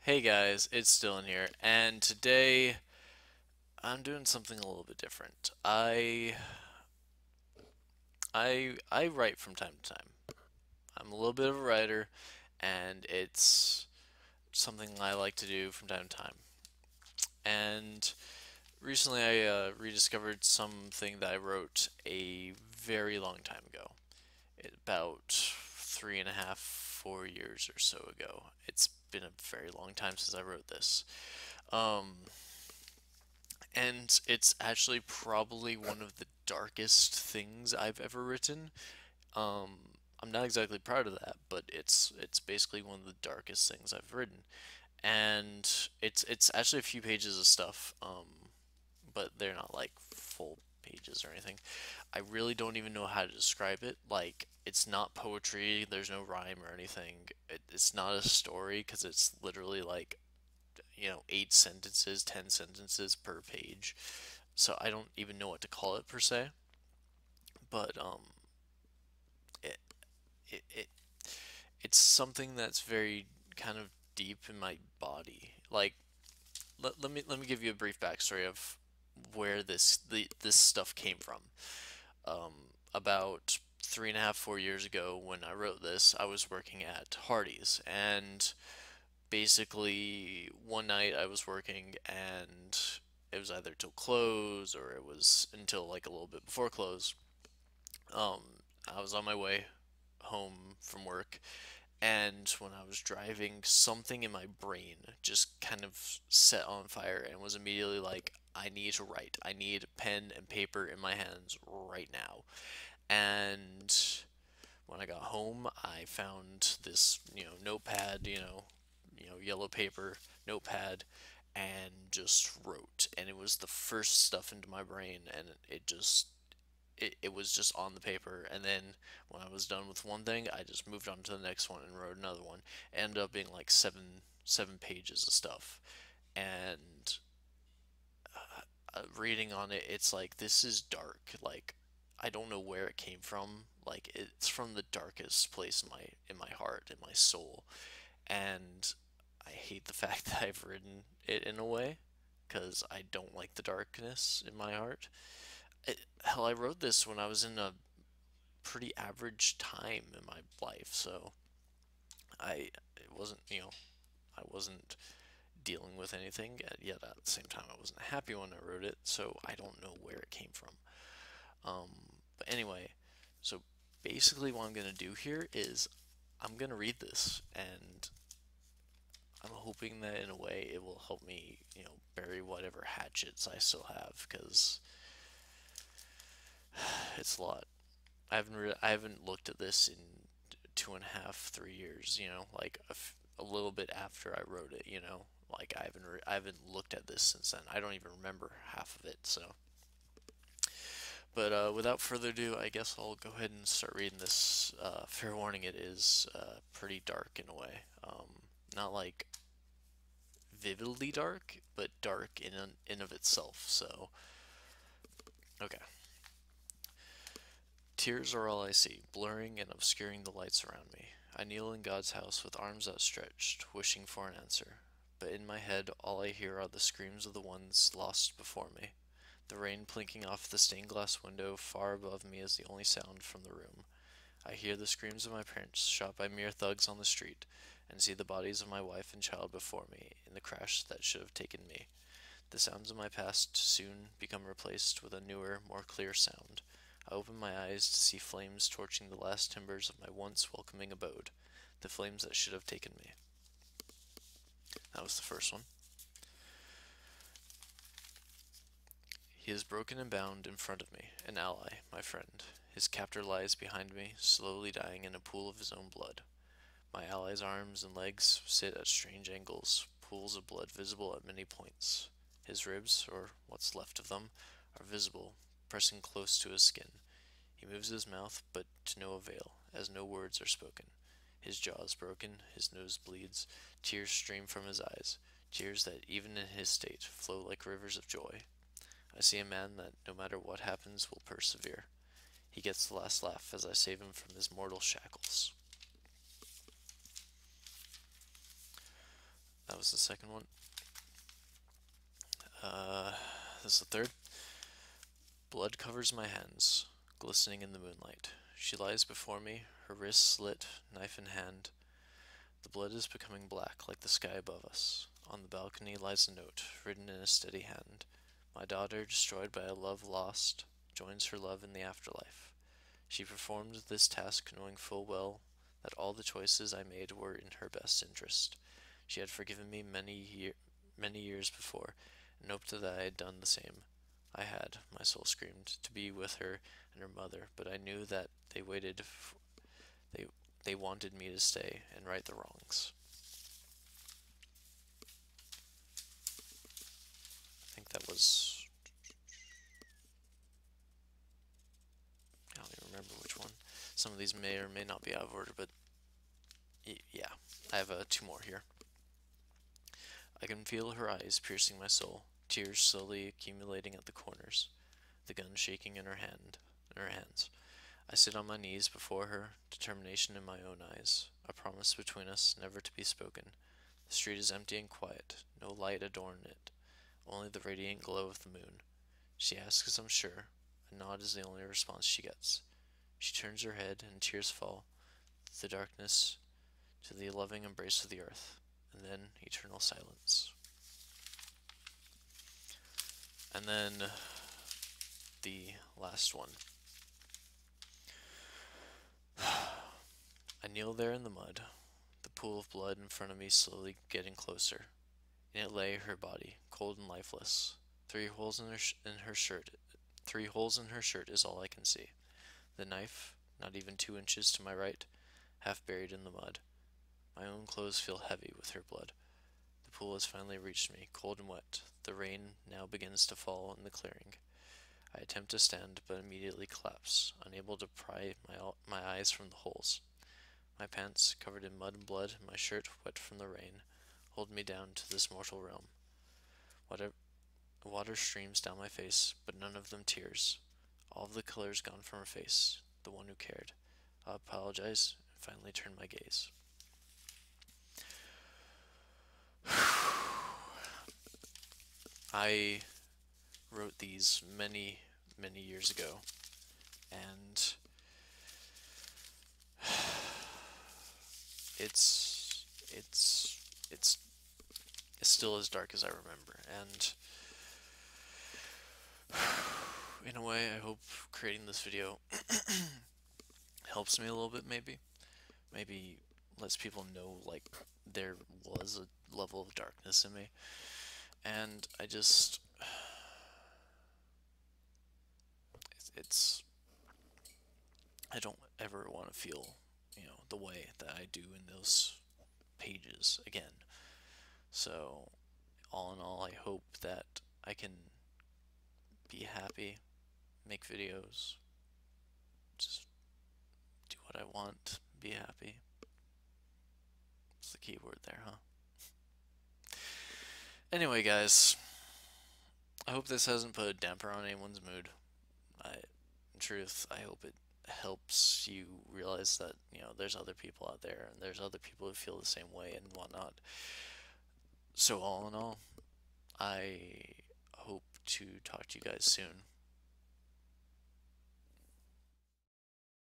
Hey guys, it's Dylan here, and today I'm doing something a little bit different. I write from time to time. I'm a little bit of a writer, and it's something I like to do from time to time. And recently I rediscovered something that I wrote a very long time ago, about 3.5, 4 years or so ago. It's been a very long time since I wrote this. Um, and it's actually probably one of the darkest things I've ever written. Um, I'm not exactly proud of that, but it's basically one of the darkest things I've written, and it's actually a few pages of stuff, but they're not like full pages or anything. I really don't even know how to describe it. Like, it's not poetry. There's no rhyme or anything. It's not a story because it's literally like 8 sentences, 10 sentences per page, so I don't even know what to call it per se. But it it, it it's something that's very kind of deep in my body. Like, let me give you a brief backstory of where this stuff came from. Um, about 3.5, 4 years ago, when I wrote this, I was working at Hardee's, and basically one night I was working and it was either till close or it was until like a little bit before close. Um, I was on my way home from work, and when I was driving, something in my brain just kind of set on fire and was immediately like, I need to write. I need pen and paper in my hands right now. And when I got home, I found this, notepad, yellow paper, notepad, and just wrote. And it was the first stuff into my brain, and it was just on the paper. And then when I was done with one thing, I just moved on to the next one and wrote another one. It ended up being like seven pages of stuff. And reading on it, it's like, this is dark. Like, I don't know where it came from. Like, it's from the darkest place in my heart, in my soul. And I hate the fact that I've written it in a way, because I don't like the darkness in my heart. Hell, I wrote this when I was in a pretty average time in my life, so it wasn't, I wasn't dealing with anything, yet at the same time I wasn't happy when I wrote it, so I don't know where it came from. Um, but anyway, so basically what I'm gonna do here is I'm gonna read this, and I'm hoping that in a way it will help me, bury whatever hatchets I still have, because it's a lot. I haven't looked at this in 2.5, 3 years. Like a little bit after I wrote it. Like I haven't looked at this since then. I don't even remember half of it. So, but without further ado, I guess I'll go ahead and start reading this. Fair warning, it is pretty dark in a way. Not like vividly dark, but dark in of itself. So, okay. Tears are all I see, blurring and obscuring the lights around me. I kneel in God's house with arms outstretched, wishing for an answer. But in my head, all I hear are the screams of the ones lost before me. The rain plinking off the stained glass window far above me is the only sound from the room. I hear the screams of my parents shot by mere thugs on the street, and see the bodies of my wife and child before me in the crash that should have taken me. The sounds of my past soon become replaced with a newer, more clear sound. I open my eyes to see flames torching the last timbers of my once welcoming abode, the flames that should have taken me. That was the first one. He is broken and bound in front of me, an ally, my friend. His captor lies behind me, slowly dying in a pool of his own blood. My ally's arms and legs sit at strange angles, pools of blood visible at many points. His ribs, or what's left of them, are visible, pressing close to his skin. He moves his mouth, but to no avail, as no words are spoken. His jaw is broken, his nose bleeds, tears stream from his eyes, tears that, even in his state, flow like rivers of joy. I see a man that, no matter what happens, will persevere. He gets the last laugh as I save him from his mortal shackles. That was the second one. This is the third. Blood covers my hands, glistening in the moonlight. She lies before me, her wrists slit, knife in hand. The blood is becoming black like the sky above us. On the balcony lies a note, written in a steady hand. My daughter, destroyed by a love lost, joins her love in the afterlife. She performed this task knowing full well that all the choices I made were in her best interest. She had forgiven me many years before, and hoped that I had done the same. I had, my soul screamed, to be with her and her mother, but I knew that they they wanted me to stay and right the wrongs. I think that was, I don't even remember which one. Some of these may or may not be out of order, but yeah, I have two more here. I can feel her eyes piercing my soul, tears slowly accumulating at the corners, the gun shaking in her hands. I sit on my knees before her, determination in my own eyes, a promise between us never to be spoken. The street is empty and quiet, no light adorn it, only the radiant glow of the moon. She asks as I'm sure. A nod is the only response she gets. She turns her head and tears fall through the darkness to the loving embrace of the earth, and then eternal silence. And then the last one. I kneel there in the mud, the pool of blood in front of me slowly getting closer. In it lay her body, cold and lifeless. In her shirt. 3 holes in her shirt is all I can see. The knife, not even 2 inches to my right, half buried in the mud. My own clothes feel heavy with her blood. The pool has finally reached me, cold and wet. The rain now begins to fall in the clearing. I attempt to stand, but immediately collapse, unable to pry my eyes from the holes. My pants, covered in mud and blood, and my shirt wet from the rain, hold me down to this mortal realm. Water streams down my face, but none of them tears. All of the color is gone from her face, the one who cared. I apologize and finally turn my gaze. I wrote these many, many years ago, and it's it's still as dark as I remember, and in a way, I hope creating this video helps me a little bit, maybe lets people know like there was a level of darkness in me, and it's I don't ever want to feel, the way that I do in those pages again. So, all in all, I hope that I can be happy, make videos, just do what I want, be happy. It's the key word there, huh? Anyway, guys, I hope this hasn't put a damper on anyone's mood. In truth, I hope it helps you realize that, there's other people out there, and there's other people who feel the same way and whatnot. So, all in all, I hope to talk to you guys soon.